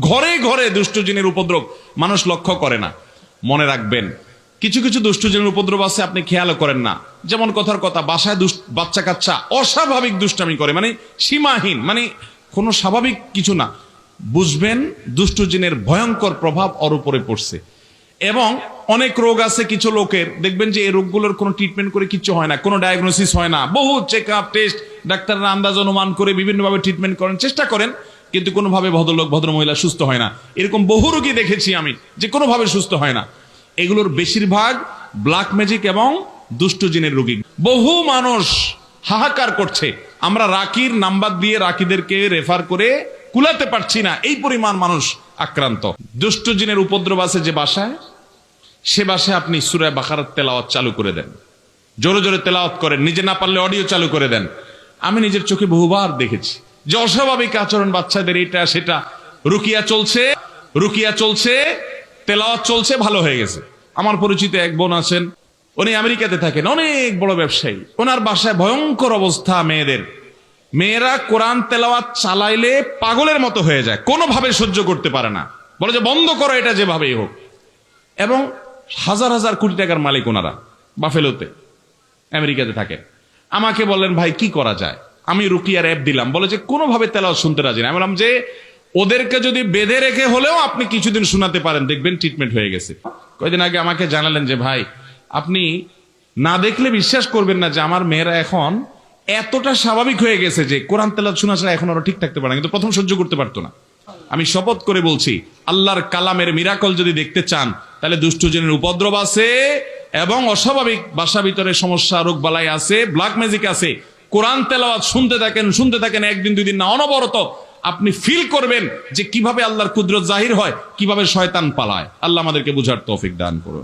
ঘরে ঘরে দুষ্ট জিনের উপদ্রব মানুষ লক্ষ্য করে না। মনে রাখবেন, কিছু কিছু দুষ্ট জিনের উপদ্রব আছে আপনি খেয়ালও করেন না। যেমন কথার কথা, বাসায় বাচ্চা কাচ্চা অস্বাভাবিক দুষ্টামি করে, মানে সীমাহীন, মানে কোনো স্বাভাবিক কিছু না। বুঝবেন দুষ্ট জিনের ভয়ঙ্কর প্রভাব ওর উপরে পড়ছে। এবং অনেক রোগ আছে কিছু লোকের, দেখবেন যে এই রোগগুলোর কোনো ট্রিটমেন্ট করে কিচ্ছু হয় না, কোনো ডায়াগনোসিস হয় না, বহু চেক আপ টেস্ট, ডাক্তাররা আন্দাজ অনুমান করে বিভিন্নভাবে ট্রিটমেন্ট করেন, চেষ্টা করেন, কিন্তু কোনোভাবে ভদ্রলোক ভদ্রমহিলা সুস্থ হয় না। এরকম বহু রোগী দেখেছি আমি, যে কোনোভাবে সুস্থ হয় না। এগুলোর বেশিরভাগ ব্ল্যাক ম্যাজিক এবং দুষ্ট জিনের রোগী। বহু মানুষ হাহাকার করছে, আমরা রাকির নাম্বার দিয়ে রাকিদেরকে রেফার করে কুলাতে পারছি না, এই পরিমাণ মানুষ আক্রান্ত। দুষ্ট জিনের উপদ্রব আছে যে বাসায়, সে বাসায় আপনি সূরা বাকারার তেলাওয়াত চালু করে দেন, জোরে জোরে তেলাওয়াত করেন, নিজে না পারলে অডিও চালু করে দেন। আমি নিজের চোখে বহুবার দেখেছি যে অস্বাভাবিক আচরণ বাচ্চাদের, এটা সেটা, রুকিয়া চলছে, তেলাওয়াত চলছে, ভালো হয়ে গেছে। আমার পরিচিত এক বোন আছেন, উনি আমেরিকাতে থাকেন, অনেক বড় ব্যবসায়ী। ওনার বাসায় ভয়ঙ্কর অবস্থা, মেয়েরা কোরআন তেলাওয়াত চালাইলে পাগলের মতো হয়ে যায়, কোনোভাবে সহ্য করতে পারে না, বলে যে বন্ধ করো এটা যেভাবেই হোক। এবং হাজার হাজার কোটি টাকার মালিক ওনারা, বাফেলোতে আমেরিকাতে থাকে। আমাকে বললেন, ভাই কি করা যায়? আমি রুকিয়ার অ্যাপ দিলাম, বলে যে কোনোভাবে তেলাওয়াত শুনতে রাজি না। আমি বললাম যে ওদেরকে যদি বেঁধে রেখে হলেও আপনি কিছুদিন শোনাতে পারেন, দেখবেন ট্রিটমেন্ট হয়ে গেছে। কয়েকদিন আগে আমাকে জানালেন যে ভাই, আপনি না দেখলে বিশ্বাস করবেন না যে আমার মেয়েরা এখন এতটা স্বাভাবিক হয়ে গেছে যে কোরআন তেলাওয়াত শোনা ছাড়া এখন ওরা ঠিক থাকতে পারে না, কিন্তু প্রথম সহ্য করতে পারতো না। আমি শপথ করে বলছি, আল্লাহর কালামের মিরাকল যদি দেখতে চান, তাহলে দুষ্ট জিনের উপদ্রব আছে এবং অস্বাভাবিক বাসা ভিতরে সমস্যা, রোগ বালাই আছে, ব্ল্যাক ম্যাজিক আছে। কোরআন তেলাওয়াত শুনতে থাকেন, একদিন দুই দিন না, অনবরত আপনি ফিল করবেন যে কিভাবে আল্লাহর কুদরত জাহির হয়, কিভাবে শয়তান পালায়। আল্লাহ আমাদেরকে বুঝার তৌফিক দান করুন।